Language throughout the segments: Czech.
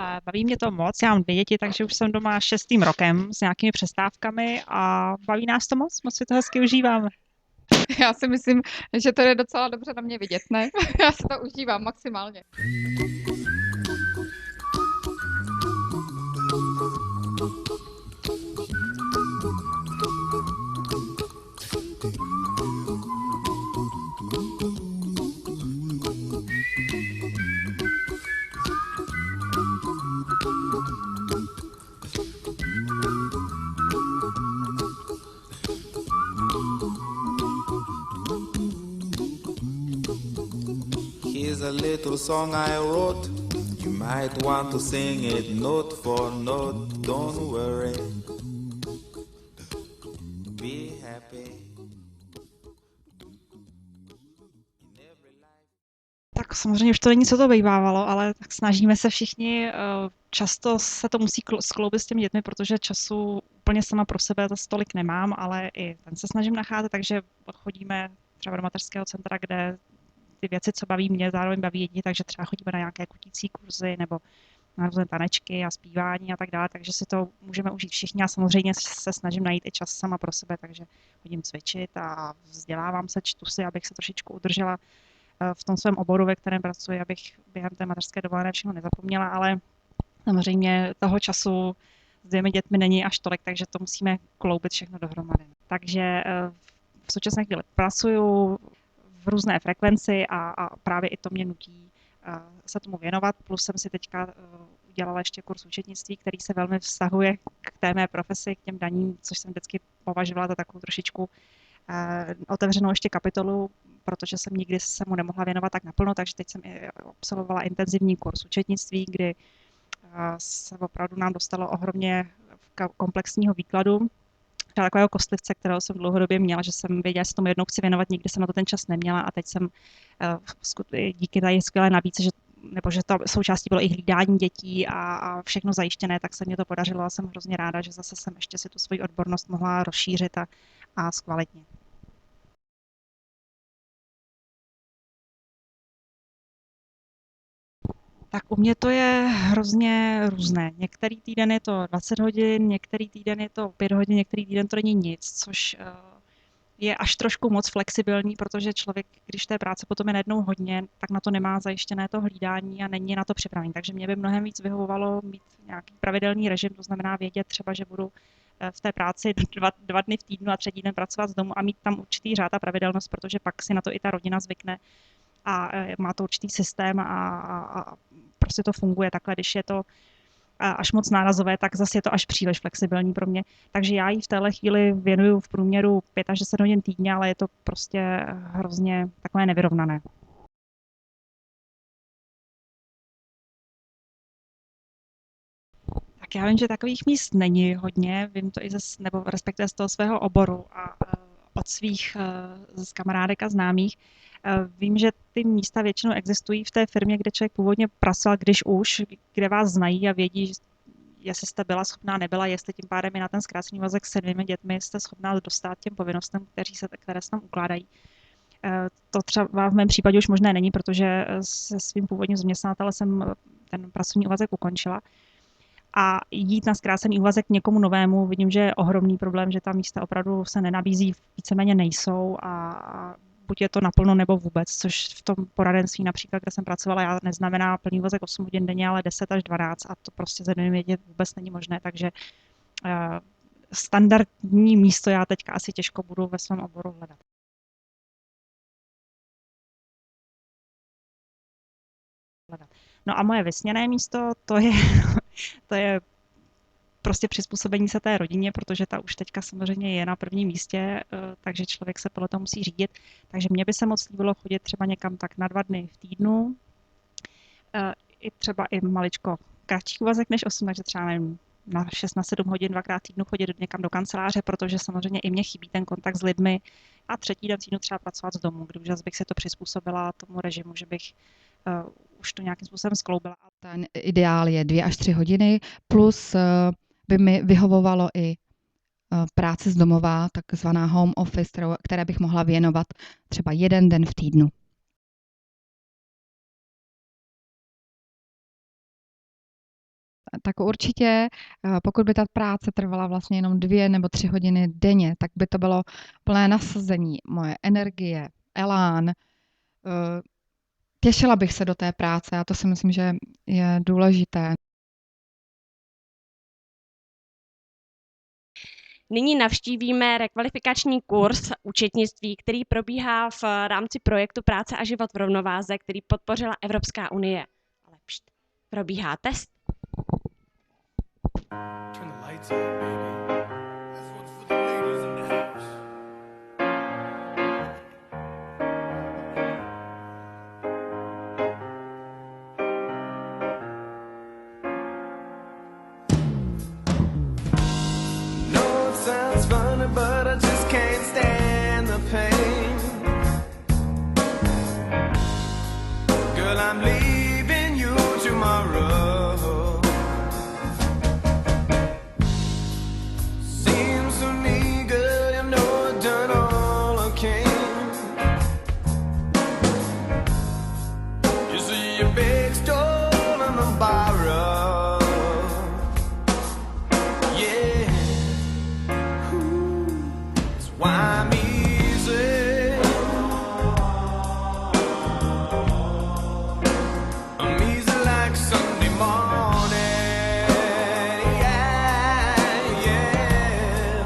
A baví mě to moc, já mám 2 děti, takže už jsem doma 6. rokem s nějakými přestávkami a baví nás to moc si to hezky užíváme. Já si myslím, že to je docela dobře na mě vidět, ne? Já si to užívám maximálně. Here's a little song I wrote. You might want to sing it note for note. Don't worry. Be happy. Tak samozřejmě už to není, co to bývávalo, ale tak snažíme se všichni. Často se to musí skloubit s těmi dětmi, protože času úplně sama pro sebe zase tolik nemám, ale i ten se snažím nacházet, takže chodíme třeba do mateřského centra, kde ty věci, co baví mě, zároveň baví děti, takže třeba chodíme na nějaké kutící kurzy nebo na různé tanečky a zpívání a tak dále, takže si to můžeme užít všichni a samozřejmě se snažím najít i čas sama pro sebe, takže chodím cvičit a vzdělávám se, čtu si, abych se trošičku udržela v tom svém oboru, ve kterém pracuji, abych během té mateřské dovolené všechno nezapomněla, ale samozřejmě toho času s 2 dětmi není až tolik, takže to musíme kloubit všechno dohromady. Takže v současné chvíli pracuju v různé frekvenci a právě i to mě nutí se tomu věnovat. Plus jsem si teďka udělala ještě kurz účetnictví, který se velmi vztahuje k té mé profesi, k těm daním, což jsem vždycky považovala za takovou trošičku otevřenou ještě kapitolu, protože jsem nikdy se mu nemohla věnovat tak naplno, takže teď jsem i absolvovala intenzivní kurz účetnictví, kdy se opravdu nám dostalo ohromně komplexního výkladu, třeba takového kostlivce, kterého jsem dlouhodobě měla, že jsem věděla, že se tomu jednou chci věnovat, nikdy jsem na to ten čas neměla a teď jsem díky té skvělé nabídce, že to součástí bylo i hlídání dětí a všechno zajištěné, tak se mě to podařilo a jsem hrozně ráda, že zase jsem ještě si tu svoji odbornost mohla rozšířit a zkvalitnit. Tak u mě to je hrozně různé. Některý týden je to 20 hodin, některý týden je to 5 hodin, některý týden to není nic, což je až trošku moc flexibilní, protože člověk, když té práce potom je najednou hodně, tak na to nemá zajištěné to hlídání a není na to připravený. Takže mě by mnohem víc vyhovovalo mít nějaký pravidelný režim, to znamená vědět třeba, že budu v té práci 2 dny v týdnu a 3. den pracovat z domu a mít tam určitý řád a pravidelnost, protože pak si na to i ta rodina zvykne a má to určitý systém a prostě to funguje takhle, když je to až moc nárazové, tak zase je to až příliš flexibilní pro mě. Takže já jí v téhle chvíli věnuju v průměru 5 až 10 hodin týdně, ale je to prostě hrozně takové nevyrovnané. Tak já vím, že takových míst není hodně, vím to i nebo respektive z toho svého oboru a od svých z kamarádek a známých. Vím, že ty místa většinou existují v té firmě, kde člověk původně pracoval, když už, kde vás znají a vědí, jestli jste byla schopná, nebyla, jestli tím pádem i na ten zkrácený úvazek s 7 dětmi jste schopná dostat těm povinnostem, které se tam ukládají. To třeba v mém případě už možné není, protože se svým původním zaměstnavatelem jsem ten pracovní úvazek ukončila. A jít na zkrácený úvazek někomu novému, vidím, že je ohromný problém, že ta místa opravdu se nenabízí, víceméně nejsou a buď je to naplno nebo vůbec, což v tom poradenství například, kde jsem pracovala, já neznamená plný úvazek 8 hodin denně, ale 10 až 12 a to prostě ze 2 děti vůbec není možné, takže standardní místo já teďka asi těžko budu ve svém oboru hledat. No a moje vysněné místo, to je prostě přizpůsobení se té rodině, protože ta už teďka samozřejmě je na prvním místě, takže člověk se podle toho musí řídit. Takže mě by se moc líbilo chodit třeba někam tak na 2 dny v týdnu, i třeba i maličko kratší úvazek než 8, takže třeba nevím, na 6 na 7 hodin 2krát týdnu chodit někam do kanceláře, protože samozřejmě i mě chybí ten kontakt s lidmi a 3. den týdnu třeba pracovat z domu, kdy už zase bych si to přizpůsobila tomu režimu, že bych už to nějakým způsobem skloubila. Ten ideál je 2 až 3 hodiny, plus by mi vyhovovalo i práce z domova, takzvaná home office, které bych mohla věnovat třeba 1 den v týdnu. tak určitě, pokud by ta práce trvala vlastně jenom 2 nebo 3 hodiny denně, tak by to bylo plné nasazení, moje energie, elán. Těšila bych se do té práce a to si myslím, že je důležité. Nyní navštívíme rekvalifikační kurz účetnictví, který probíhá v rámci projektu Práce a život v rovnováze, který podpořila Evropská unie. Ale probíhá test. Turn the lights up, baby. This one's for the ladies in the house. No, it sounds funny, but I just can't stand the pain. Girl, I'm leaving you tomorrow. Seems to me, girl, you know I've done all I can. You see a big stole and a borrow. Yeah. Ooh, that's why I'm easy. I'm easy like Sunday morning. Yeah, yeah.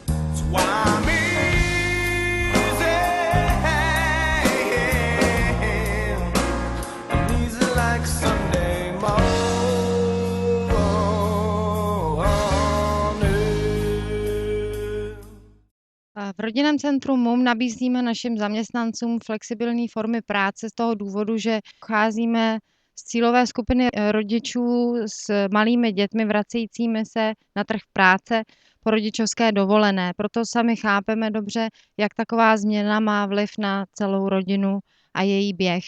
That's why I'm easy. I'm easy like Sunday morning. V rodinném centru MUM nabízíme našim zaměstnancům flexibilní formy práce z toho důvodu, že pocházíme z cílové skupiny rodičů s malými dětmi vracejícími se na trh práce po rodičovské dovolené. Proto sami chápeme dobře, jak taková změna má vliv na celou rodinu a její běh.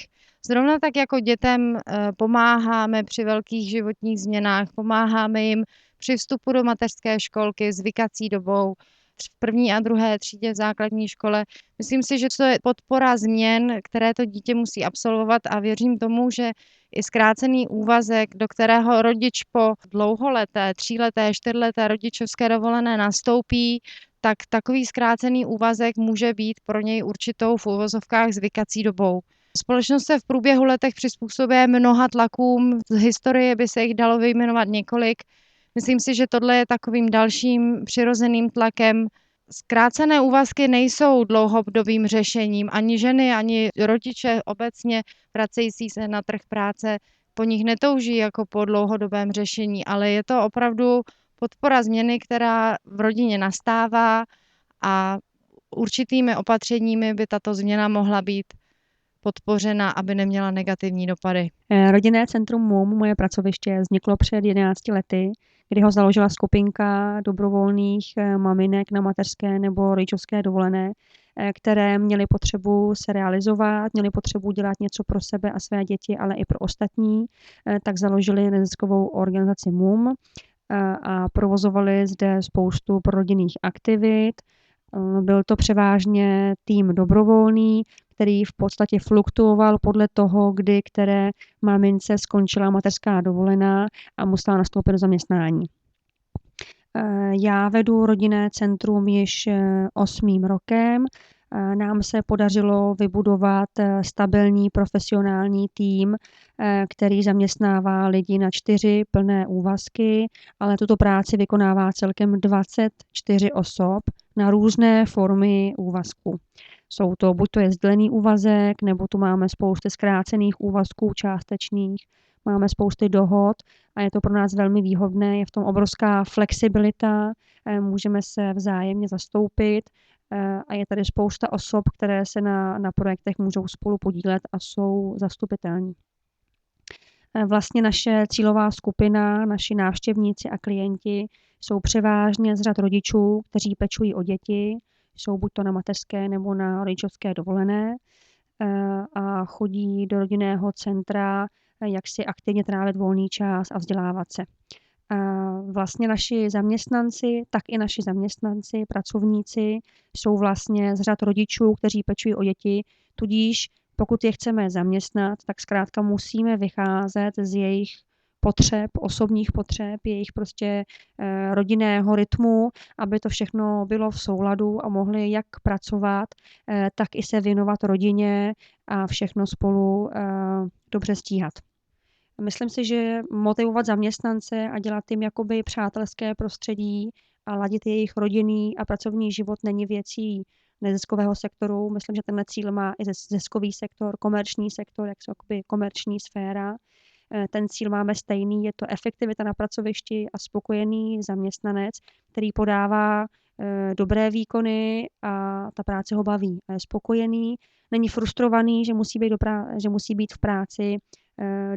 Zrovna tak jako dětem pomáháme při velkých životních změnách, pomáháme jim při vstupu do mateřské školky, zvykací dobou, v 1. a 2. třídě v základní škole. Myslím si, že to je podpora změn, které to dítě musí absolvovat a věřím tomu, že i zkrácený úvazek, do kterého rodič po dlouholeté, 3leté, 4leté rodičovské dovolené nastoupí, tak takový zkrácený úvazek může být pro něj určitou v uvozovkách zvykací dobou. Společnost se v průběhu letech přizpůsobuje mnoha tlakům, z historie by se jich dalo vyjmenovat několik. Myslím si, že tohle je takovým dalším přirozeným tlakem. Zkrácené úvazky nejsou dlouhodobým řešením. Ani ženy, ani rodiče obecně vracející se na trh práce po nich netouží jako po dlouhodobém řešení, ale je to opravdu podpora změny, která v rodině nastává a určitými opatřeními by tato změna mohla být podpořena, aby neměla negativní dopady. Rodinné centrum MUM, moje pracoviště, vzniklo před 11 lety, kdy ho založila skupinka dobrovolných maminek na mateřské nebo rodičovské dovolené, které měly potřebu se realizovat, měly potřebu dělat něco pro sebe a své děti, ale i pro ostatní, tak založili neziskovou organizaci MUM a provozovali zde spoustu prorodinných aktivit. Byl to převážně tým dobrovolný, který v podstatě fluktuoval podle toho, kdy které mamince skončila mateřská dovolená a musela nastoupit do zaměstnání. Já vedu rodinné centrum již 8. rokem. Nám se podařilo vybudovat stabilní profesionální tým, který zaměstnává lidi na 4 plné úvazky, ale tuto práci vykonává celkem 24 osob na různé formy úvazku. Jsou to, buď to je sdílený úvazek, nebo tu máme spousty zkrácených úvazků částečných, máme spousty dohod a je to pro nás velmi výhodné, je v tom obrovská flexibilita, můžeme se vzájemně zastoupit a je tady spousta osob, které se na projektech můžou spolu podílet a jsou zastupitelní. Vlastně naše cílová skupina, naši návštěvníci a klienti jsou převážně z řad rodičů, kteří pečují o děti, jsou buď to na mateřské nebo na rodičovské dovolené a chodí do rodinného centra, jak si aktivně trávit volný čas a vzdělávat se. Vlastně naši zaměstnanci, tak i naši zaměstnanci, pracovníci jsou vlastně z řad rodičů, kteří pečují o děti, tudíž pokud je chceme zaměstnat, tak zkrátka musíme vycházet z jejich potřeb, osobních potřeb, jejich prostě rodinného rytmu, aby to všechno bylo v souladu a mohli jak pracovat, tak i se věnovat rodině a všechno spolu dobře stíhat. Myslím si, že motivovat zaměstnance a dělat jim jakoby přátelské prostředí a ladit jejich rodinný a pracovní život není věcí neziskového sektoru. Myslím, že tenhle cíl má i ziskový sektor, komerční sektor, jak jsou jakoby komerční sféra. Ten cíl máme stejný, je to efektivita na pracovišti a spokojený zaměstnanec, který podává dobré výkony a ta práce ho baví. A je spokojený, není frustrovaný, že musí být v práci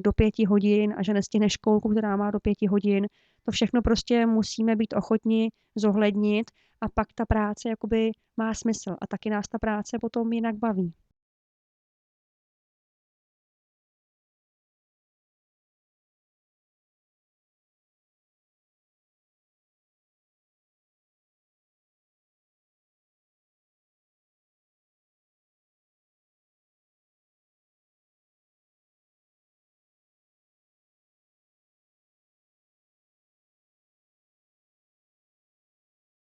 do 5 hodin a že nestihne školku, která má do 5 hodin. To všechno prostě musíme být ochotni zohlednit a pak ta práce jakoby má smysl a taky nás ta práce potom jinak baví.